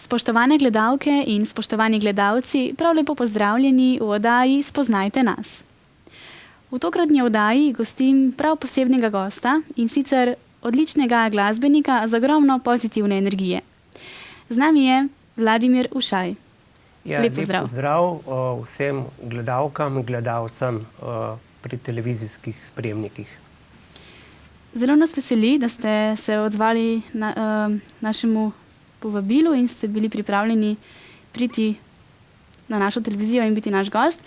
Spoštovane gledalke in spoštovani gledalci, prav lepo pozdravljeni v oddaji Spoznajte nas. V tokratni oddaji gostim prav posebnega gosta, in sicer odličnega glasbenika z ogromno pozitivne energije. Z nami je Vladimir Ušaj. Lep pozdrav. Lep pozdrav vsem gledalkam in gledalcem pri televizijskih spremnikih. Zelo nas veseli, da ste se odzvali našemu povabilu in ste bili pripravljeni priti na našo televizijo in biti naš gost.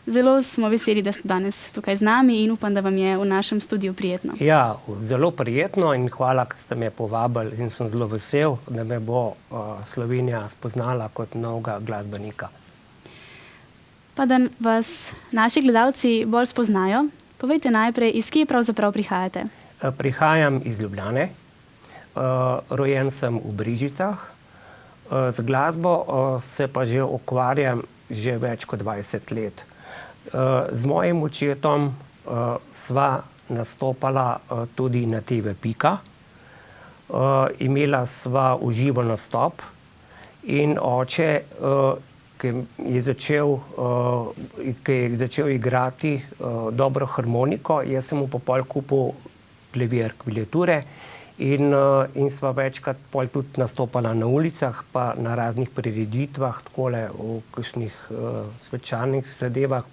Zelo smo veseli, da ste danes tukaj z nami in upam, da vam je v našem studiu prijetno. Ja, zelo prijetno in hvala, ker ste me povabili in sem zelo vesel, da me bo Slovenija spoznala kot novega glasbenika. Pa da vas naši gledalci bolj spoznajo, povejte najprej, iz kje pravzaprav prihajate? Prihajam iz Ljubljane. Rojen sem v Brežicah. Z glasbo se pa že ukvarjam že več kot 20 let. Z mojim očetom sva nastopala tudi na TV Pika. Imela sva v živo nastop in oče, ki je začel igrati dobro harmoniko, jaz sem mu pa pol kupil klaviature in sva večkrat pol tudi nastopala na ulicah, pa na raznih prireditvah, takole v kakšnih svečanih zadevah.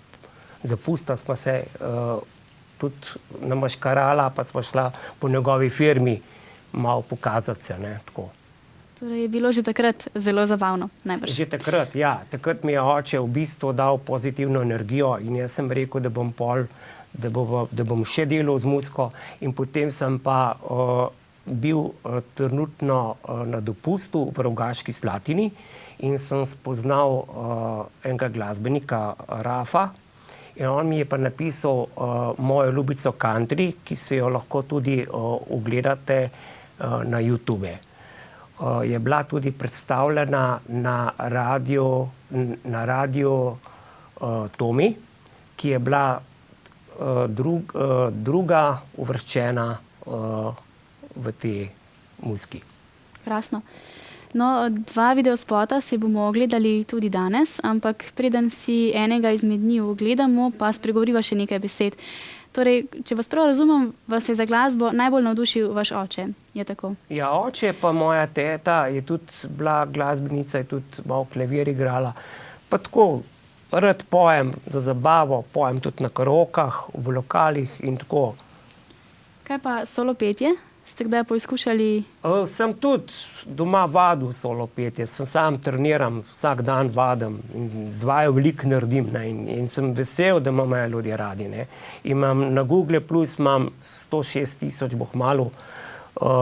Zapusta sva se tudi namaškarala, pa sva šla po njegovi firmi malo pokazati se, ne, tako. Torej je bilo že takrat zelo zabavno, najbrž. Že takrat, ja. Takrat mi je oče v bistvu dal pozitivno energijo in jaz sem rekel, da bom še delal z muziko, in potem sem pa bil trenutno na dopustu v Rogaški Slatini in sem spoznal enega glasbenika, Rafa, in on mi je pa napisal mojo ljubico country, ki se jo lahko tudi ogledate na YouTube. Je bila tudi predstavljena na radio Tomi, ki je bila druga uvrščena v tej muziki. Krasno. No, 2 videospota si bomo ogledali tudi danes, ampak preden si enega izmed njih ogledamo, pa spregovoriva še nekaj besed. Torej, če vas prav razumem, vas je za glasbo najbolj navdušil vaš oče, je tako? Ja, oče pa moja teta je tudi bila glasbenica, je tudi malo klavir igrala. Pa tako, rad pojem za zabavo, pojem tudi na karaokah, v lokalih in tako. Kaj pa solo petje? Ste kdaj poizkušali? Sem tudi doma vadil solo petje, sam treniram, vsak dan vadim in z vajo veliko naredim, ne, in sem vesel, da imajo ljudje radi, ne. Imam na Google Plus imam 106 000 bo kmalu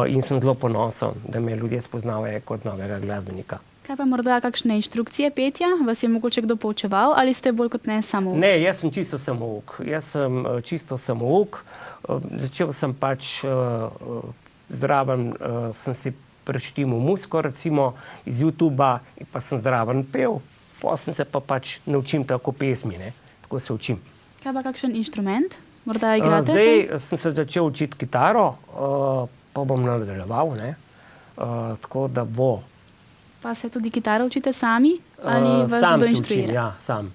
in sem zelo ponosen, da me ljudje spoznavajo kot novega glasbenika. Kaj pa morda kakšne inštrukcije petja? Vas je mogoče kdo poučeval ali ste bolj kot ne samouk? Ne, jaz sem čisto samouk. Začel sem pač zraven, sem si preštimal muziko, recimo iz YouTuba, in pa sem zraven pel, potem sem se pa pač naučim tako pesmi, ne, tako se učim. Kaj pa kakšen inštrument? Morda igrate? Zdaj sem se začel učiti kitaro, pa bom nadaljeval, ne, tako da bo. Pa se tudi kitaro učite sami ali vas kdo inštruira? Sam.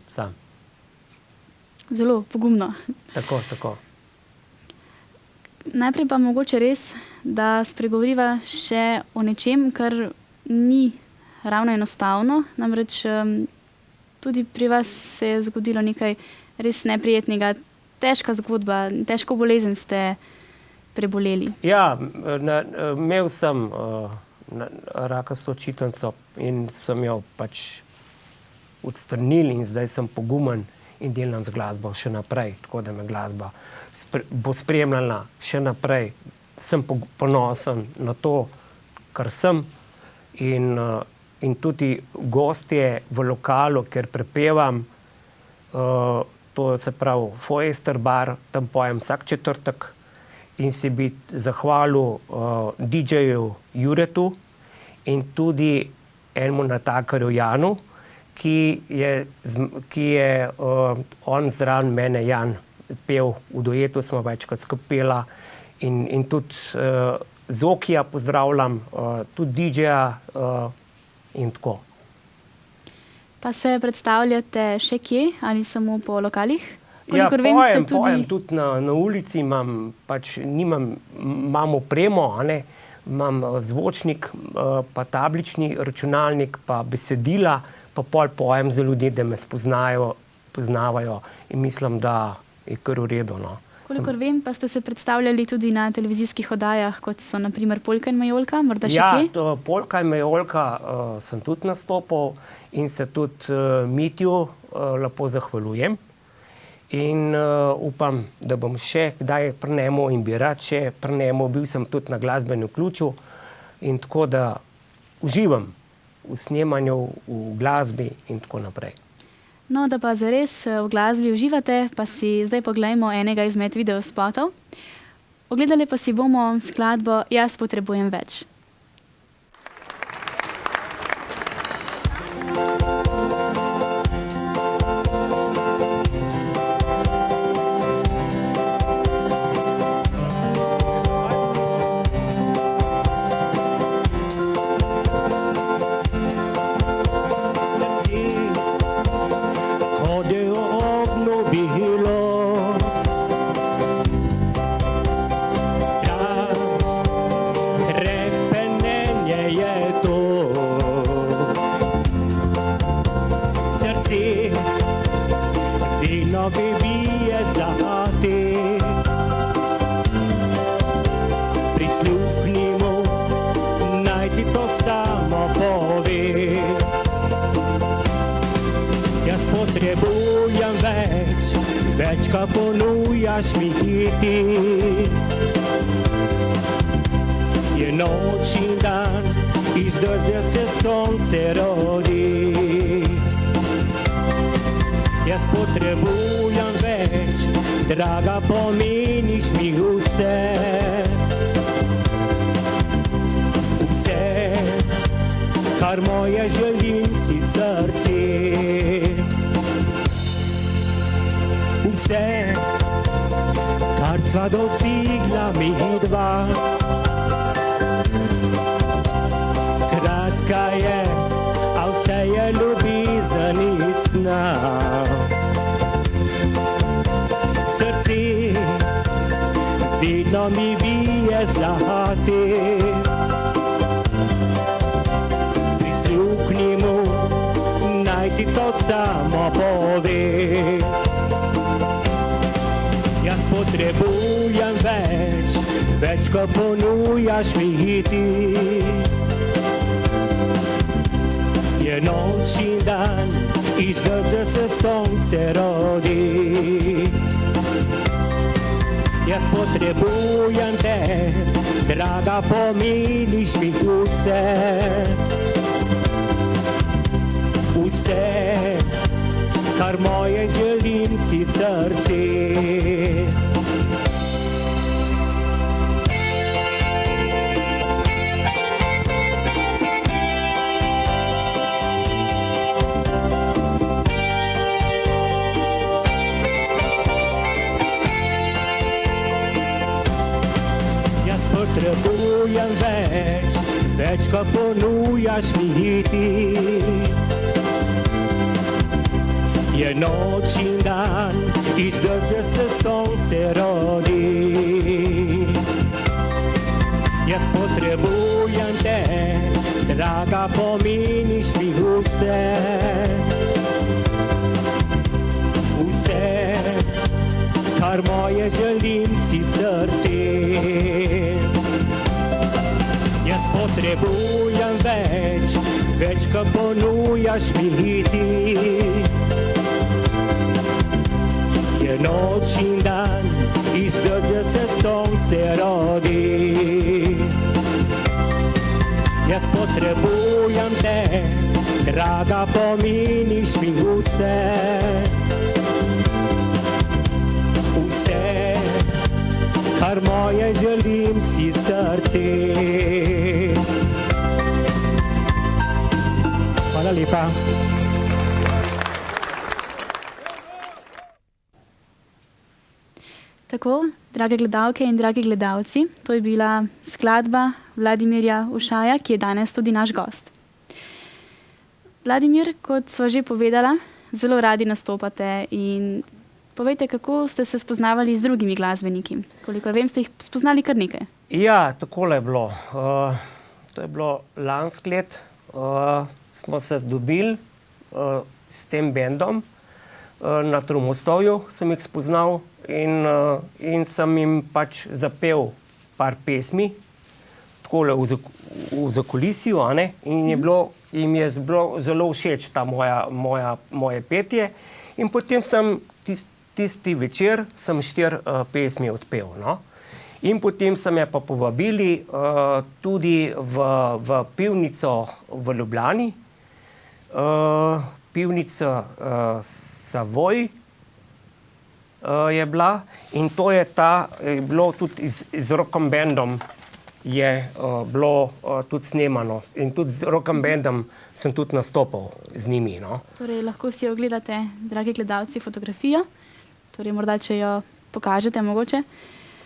Zelo pogumno. Tako. Najprej pa mogoče res, da spregovoriva še o nečem, kar ni ravno enostavno. Namreč tudi pri vas se je zgodilo nekaj res neprijetnega. Težka zgodba, težko bolezen ste preboleli. Ja, imel sem rakasto očitnico in sem jo pač odstranil in zdaj sem pogumen in delam z glasbo še naprej, tako da me glasba bo spremljala še naprej. Sem ponosen na to, kar sem, in tudi gostje v lokalu, kjer prepevam, to se pravi Foester bar, tam pojem vsak četrtek, in si bi zahvalil DJ-ju Juretu in tudi enemu natakarju Janu, ki je on zraven mene, Jan, pel, v duetu smo večkrat skupaj pela in tudi Zokija pozdravljam, tudi DJ-ja in tako. Pa se predstavljate še kje ali samo po lokalih? Ja, Kolikor vem, ste pojem tudi na ulici, imam opremo, imam zvočnik, pa tablični računalnik, pa besedila, pa pol pojem za ljudi, da me poznavajo in mislim, da je kar v redu. No. Kolikor vem, pa ste se predstavljali tudi na televizijskih oddajah, kot so na primer Poljka in Majolka, morda še kje? Ja, Poljka in Majolka sem tudi nastopil in se tudi Mitju lepo zahvaljujem. In upam, da bom še kdaj pri njemu in bi rad še pri njemu, bil sem tudi na glasbenem ključu in tako da uživam v snemanju, v glasbi in tako naprej. No, da pa zares v glasbi uživate, pa si zdaj poglejmo enega izmed videospotov. Ogledali pa si bomo skladbo Jaz potrebujem več. Več, ka ponujaš mi ti. Je noč in dan, iz dežja se sonce rodi. Jaz potrebujem več, draga, pomeniš mi vse. Vse, kar moje želim si srce. Vse, kar sva dosegla mi dva. Kratka je, a vse je ljubezen istna. Srce vedno mi bije zate. Prisluhni mu, naj ti to samo pove. Jaz potrebujem več, več, ko ponujaš mi ti. Je noč in dan, iz dežja se sonce rodi. Jaz potrebujem te, draga, pomeniš mi vse. Vse, kar moje želim si srce. Jaz potrebujem več, več, ko ponujaš mi ti. Je noč in dan, iz dežja se sonce rodi. Jaz potrebujem te, draga, pomeniš mi vse. Vse, kar moje želim si srce. Jaz potrebujem več, več, ko ponujaš mi ti. Je noč in dan, iz dežja se sonce rodi. Jaz potrebujem te, draga, pomeniš mi vse. Vse, kar moje želim si srce. Hvala lepa. Tako, drage gledalke in dragi gledalci, to je bila skladba Vladimirja Ušaja, ki je danes tudi naš gost. Vladimir, kot sva že povedala, zelo radi nastopate in povejte, kako ste se spoznavali z drugimi glasbeniki. Kolikor vem, ste jih spoznali kar nekaj. Ja, takole je bilo. To je bilo lansko let. Smo se dobili s tem bendom na Tromostovju, sem jih spoznal in sem jim pač zapel par pesmi, takole v zakulisju, a ne, in jim je bilo zelo všeč ta moje petje in potem sem tisti večer sem 4 pesmi odpel, no. In potem so me pa povabili tudi v pivnico v Ljubljani, pivnica Savoj je bila in to je bilo tudi z rock bandom je bilo tudi snemano in tudi z rock bandom sem tudi nastopal z njimi, no. Torej, lahko si ogledate, dragi gledalci, fotografijo, torej morda, če jo pokažete mogoče,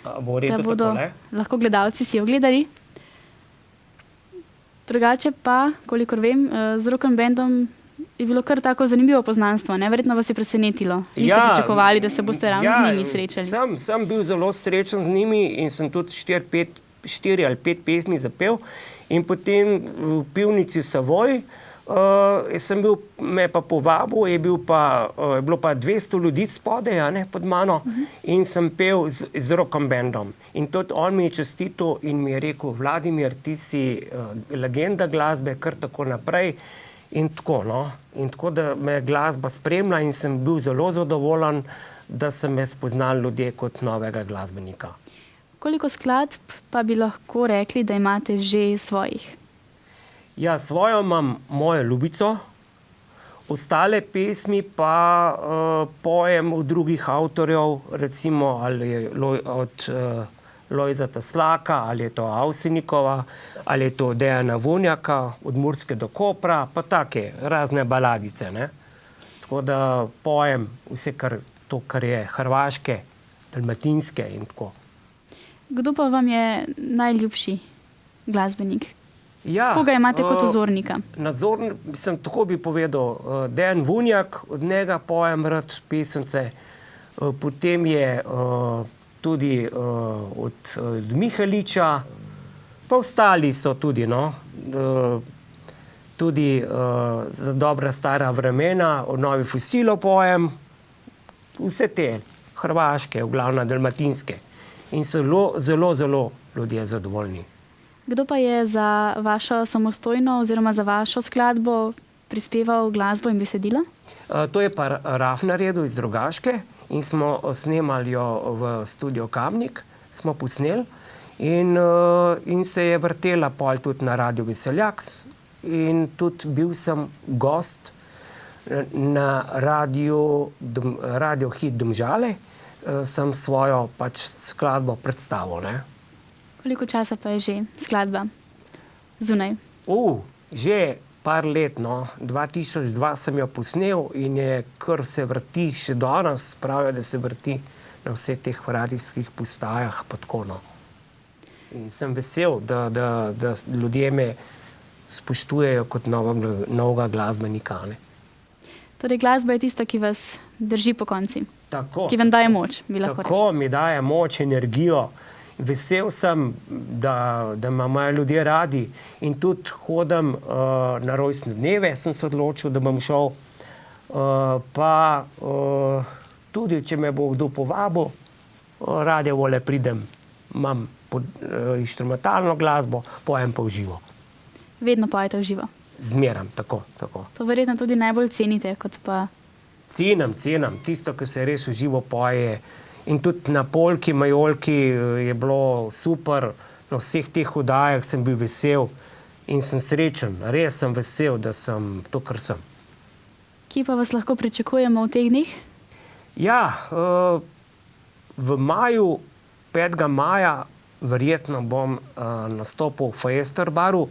da bodo lahko gledalci si ogledali. Drugače pa, kolikor vem, z rock bandom je bilo kar tako zanimivo poznanstvo, ne? Verjetno vas je presenetilo. Niste pričakovali, da se boste ravno z njimi srečali. Sem bil zelo srečen z njimi in sem tudi 4 ali 5 pesmi zapel. In potem v pivnici Savoj me pa povabil, je bilo pa 200 ljudi spodaj, ne, pod mano, in sem pel z rock bandom. In tudi on mi je čestitil in mi je rekel: Vladimir, ti si legenda glasbe, kar tako naprej. In tako, no. In tako, da me glasba spremlja in sem bil zelo zadovoljen, da so me spoznali ljudje kot novega glasbenika. Koliko skladb pa bi lahko rekli, da imate že svojih? Ja, svojo imam Mojo ljubico, ostale pesmi pa pojem od drugih avtorjev, recimo ali od Lojzeta Slaka, ali je to Avsenikova, ali je to Dejana Vunjaka, od Murske do Kopra, pa take razne baladice, ne. Tako da pojem vse kar je hrvaške, dalmatinske in tako. Kdo pa vam je najljubši glasbenik? Ja, koga imate kot vzornika? Tako bi povedal, Dejan Vunjak, od njega pojem rad pesence, potem je tudi od Mihaliča, pa ostali so tudi, no, tudi Za dobra stara vremena, od Novih fosilov pojem, vse te hrvaške, v glavnem dalmatinske. In zelo ljudje zadovoljni. Kdo pa je za vašo samostojno oziroma za vašo skladbo prispeval glasbo in besedila? To je pa Raf naredil iz Rogaške in smo snemali jo v studio Kamnik, smo posneli in se je vrtela pol tudi na Radiu Veseljak in tudi bil sem gost na Radio Hit Domžale, sem svojo pač skladbo predstavil, ne. Koliko časa pa je že skladba zunaj? Že par let, no. 2002 sem jo posnel in je kar se vrti še danes, pravijo, da se vrti na vseh teh radijskih postajah pa tako, no. In sem vesel, da ljudje me spoštujejo kot novega glasbenika, ne. Torej, glasba je tista, ki vas drži pokonci. Tako. Ki vam daje moč, bi lahko rekli. Tako, mi daje moč, energijo. Vesel sem, da me imajo ljudje radi in tudi hodim na rojstne dneve, sem se odločil, da bom šel. Pa tudi, če me bo kdo povabil, rade volje pridem. Imam inštrumentalno glasbo, pojem pa v živo. Vedno pojete v živo? Zmeram, tako. To verjetno tudi najbolj cenite, kot pa... Cenim. Tisto, ki se res v živo poje. In tudi na Polki, Majolki je bilo super. Na vseh teh oddajah sem bil vesel in sem srečen. Res sem vesel, da sem to, kar sem. Kje pa vas lahko pričakujemo v teh dneh? Ja, v maju, 5. maja, verjetno bom nastopil v Fajester baru,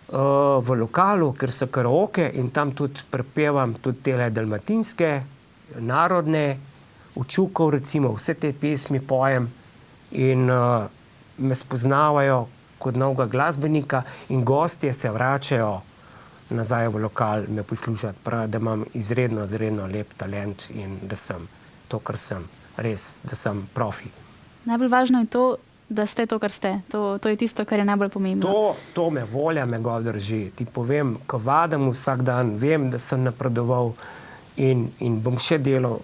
v lokalu, ker so karaoke in tam tudi prepevam tudi tele dalmatinske, narodne, Učukov recimo, vse te pesmi pojem in me spoznavajo kot novega glasbenika in gostje se vračajo nazaj v lokal me poslušati. Pravi, da imam izredno lep talent in da sem to, kar sem. Res, da sem profi. Najbolj važno je to, da ste to, kar ste. To je tisto, kar je najbolj pomembno. To me volja me gor drži. Ti povem, ko vadim vsak dan, vem, da sem napredoval in bom še delal,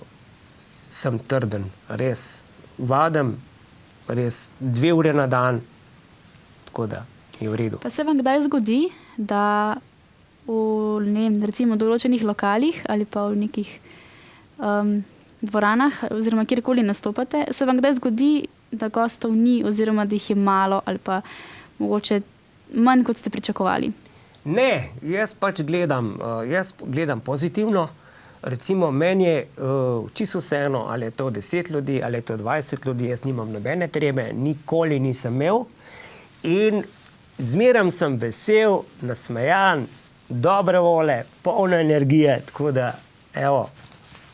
sem trden. Res, vadim res 2 ure na dan, tako da je v redu. Pa se vam kdaj zgodi, da v, ne vem, recimo določenih lokalih ali pa v nekih dvoranah oziroma kjerkoli nastopate, se vam kdaj zgodi, da gostov ni oziroma da jih je malo ali pa mogoče manj, kot ste pričakovali? Ne, jaz pač gledam pozitivno. Recimo, meni je čisto vseeno, ali je to 10 ljudi, ali je to 20 ljudi, jaz nimam nobene trebe, nikoli nisem imel. In zmeraj sem vesel, nasmejan, dobre vole, polna energije, tako da, evo,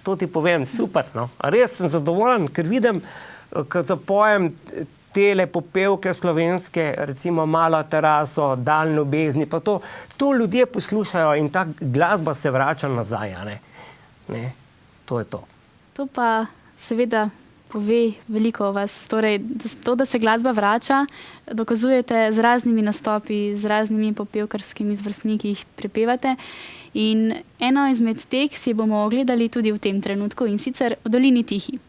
to ti povem, super, no. Res sem zadovoljen, ker vidim, ko zapojem tele popevke slovenske, recimo Malo teraso, Dan ljubezni, pa to ljudje poslušajo in ta glasba se vrača nazaj, a ne. Ne, to je to. To pa seveda pove veliko o vas. Torej, to, da se glasba vrača, dokazujete z raznimi nastopi, z raznimi popevkarskimi zvrstniki, ki jih prepevate. In eno izmed teh si bomo ogledali tudi v tem trenutku, in sicer v Dolini Tihi.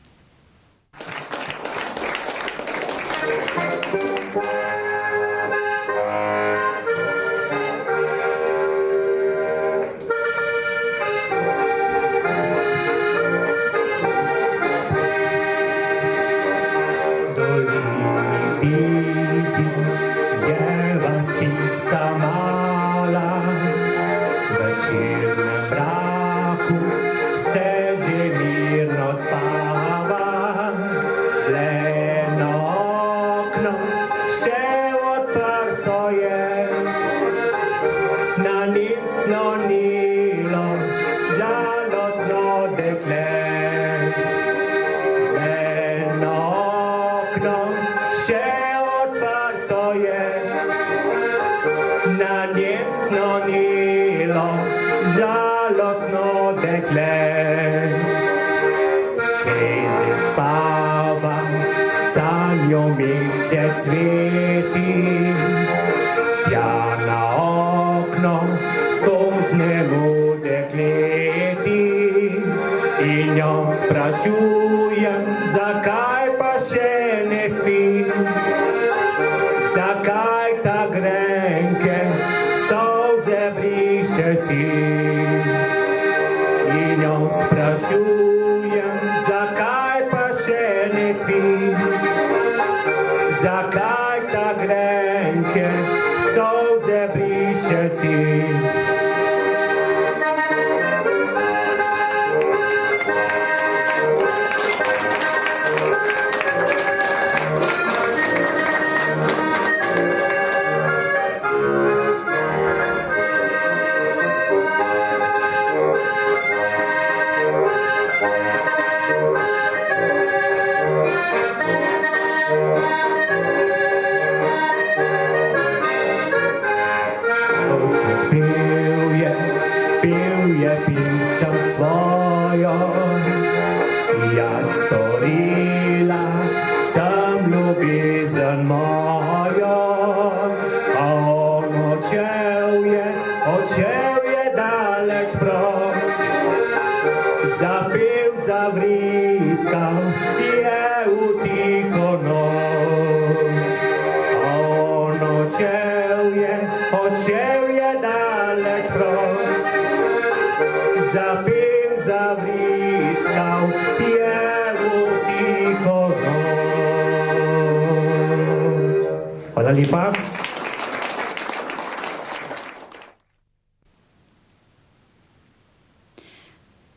Hvala lepa.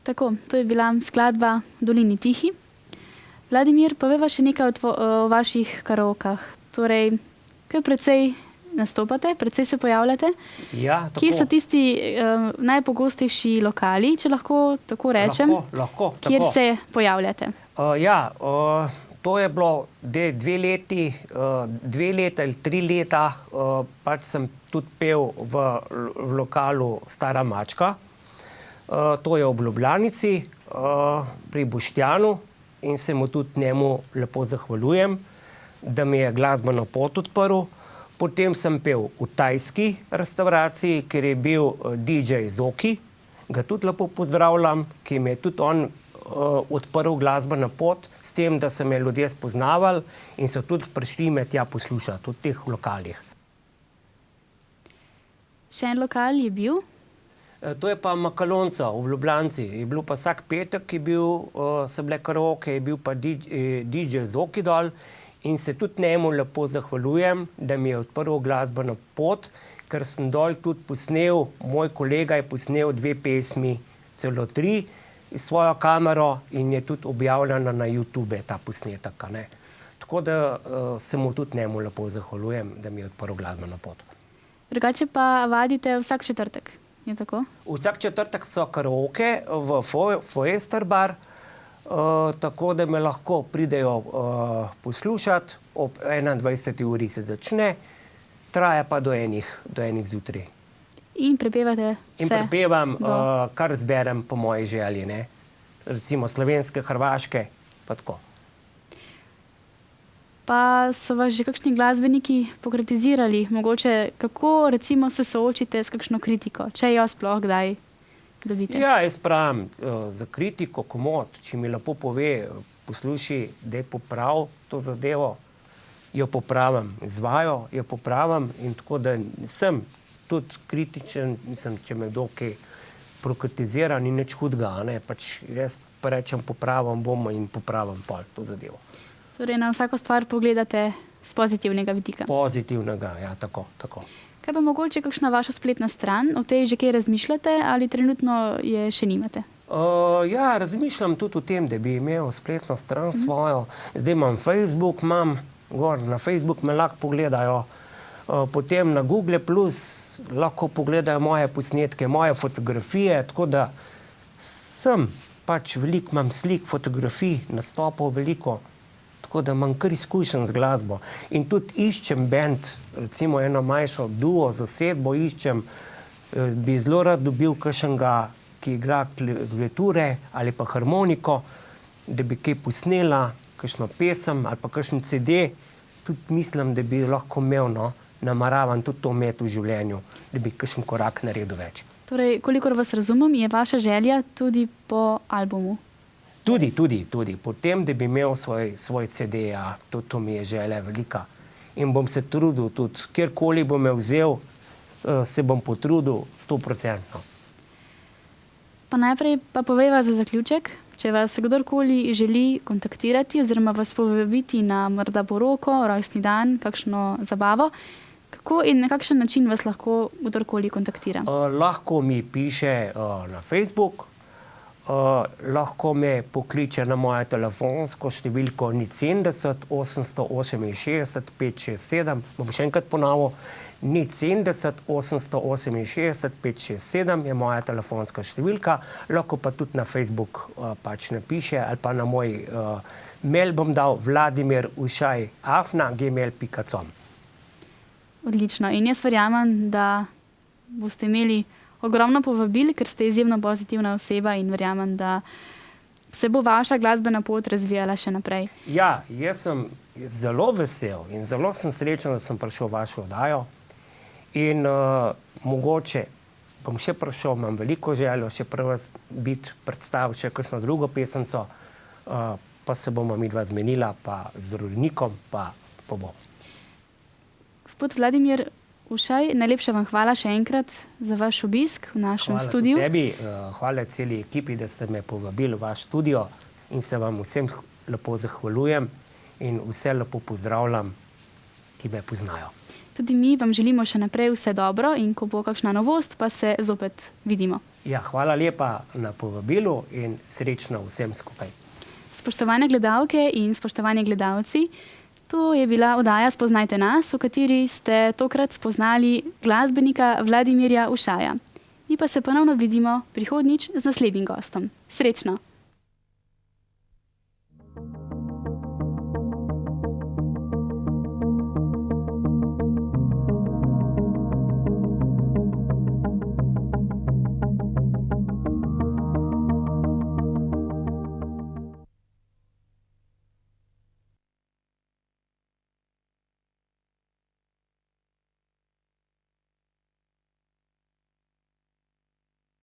Tako, to je bila skladba v Dolini Tihi. Vladimir, poveva še nekaj o vaših karaokah. Torej, kar precej nastopate, precej se pojavljate. Ja, tako. Kje so tisti najpogostejši lokali, če lahko tako rečem? Lahko, kjer tako. se pojavljate? To je bilo 2 leta ali 3 leta, pač sem tudi pel v lokalu Stara mačka. To je ob Ljubljanici, pri Boštjanu, in se mu tudi njemu lepo zahvaljujem, da mi je glasbeno pot odprl. Potem sem pel v tajski restavraciji, kjer je bil DJ Zoki, ga tudi lepo pozdravljam, ki mi je tudi on odprl glasbeno pot, s tem, da so me ljudje spoznavali in so tudi prišli me tja poslušati v teh lokalih. Še en lokal je bil? To je pa Makalonca v Ljubljanci. Je bil pa vsak petek, so bile karaoke, je bil pa DJ Zoki dol in se tudi njemu lepo zahvaljujem, da mi je odprl glasbeno pot, ker sem dol tudi posnel, moj kolega je posnel 2 pesmi, celo 3, s svojo kamero in je tudi objavljena na YouTube ta posnetek, ne. Tako da se mu tudi njemu lepo zahvaljujem, da mi je odprl glasbeno pot. Drugače pa vadite vsak četrtek, je tako? Vsak četrtek so karaoke v Foester bar, tako da me lahko pridejo poslušati, ob 21. uri se začne, traja pa do enih zjutraj. In prepevate vse? In prepevam, kar zberem po moji želji, ne. Recimo slovenske, hrvaške, pa tako. Pa so vas že kakšni glasbeniki pokritizirali? Mogoče kako recimo se soočite s kakšno kritiko, če jo sploh kdaj dobite? Ja, jaz pravim, za kritiko komot, če mi lepo pove, poslušaj, daj poprav to zadevo, jo popravim, izvajo, jo popravim in tako da sem tudi kritičen, mislim, če me kdo kaj prokritizira, ni nič hudega, ne, pač jaz pa rečem popravim bomo in popravim pol to zadevo. Torej na vsako stvar pogledate z pozitivnega vidika? Pozitivnega, ja, tako. Kaj pa mogoče kakšna vaša spletna stran, o tej že kaj razmišljate ali trenutno je še nimate? Ja, razmišljam tudi o tem, da bi imel spletno stran svojo. Zdaj imam Facebook, na Facebook me lahko pogledajo, potem na Google Plus lahko pogledajo moje posnetke, moje fotografije, tako da sem pač veliko imam slik, fotografij, nastopov veliko, tako da imam kar izkušenj z glasbo. In tudi iščem band, recimo eno manjšo duo, zasedbo iščem, bi zelo rad dobil kakšnega, ki igra klaviature ali pa harmoniko, da bi kaj posnela, kakšno pesem ali pa kakšen CD, tudi mislim, da bi lahko imel, nameravam tudi to imeti v življenju, da bi kakšen korak naredil več. Torej, kolikor vas razumem, je vaša želja tudi po albumu? Tudi. Potem, da bi imel svoj CD, ja, to mi je želja velika. In bom se trudil tudi, kjerkoli bom me vzel, se bom potrudil 100%. Pa najprej pa povejva za zaključek, če vas kdorkoli želi kontaktirati oziroma vas povabiti na morda poroko, rojstni dan, kakšno zabavo, kako in na kakšen način vas lahko kdorkoli kontaktira? Lahko mi piše na Facebook, lahko me pokliče na mojo telefonsko številko 070 868 567, bom še enkrat ponovil, 070 868 567 je moja telefonska številka, lahko pa tudi na Facebook pač napiše ali pa na moj mail bom dal vladimirušaj@gmail.com. Odlično. In jaz verjamem, da boste imeli ogromno povabil, ker ste izjemno pozitivna oseba in verjamem, da se bo vaša glasbena pot razvijala še naprej. Ja, jaz sem zelo vesel in zelo sem srečen, da sem prišel v vašo oddajo. In mogoče bom še prišel, imam veliko željo, še prvo biti predstavil še kakšno drugo pesemco, pa se bomo midva zmenila, pa z Rudnikom, pa bo. Gospod Vladimir Ušaj, najlepša vam hvala še enkrat za vaš obisk v našem studiu. Hvala tebi, hvala celi ekipi, da ste me povabili v vaš studio in se vam vsem lepo zahvaljujem in vse lepo pozdravljam, ki me poznajo. Tudi mi vam želimo še naprej vse dobro in ko bo kakšna novost, pa se zopet vidimo. Ja, hvala lepa na povabilu in srečno vsem skupaj. Spoštovane gledalke in spoštovani gledalci, to je bila oddaja Spoznajte nas, v kateri ste tokrat spoznali glasbenika Vladimirja Ušaja. Mi pa se ponovno vidimo prihodnjič z naslednjim gostom. Srečno!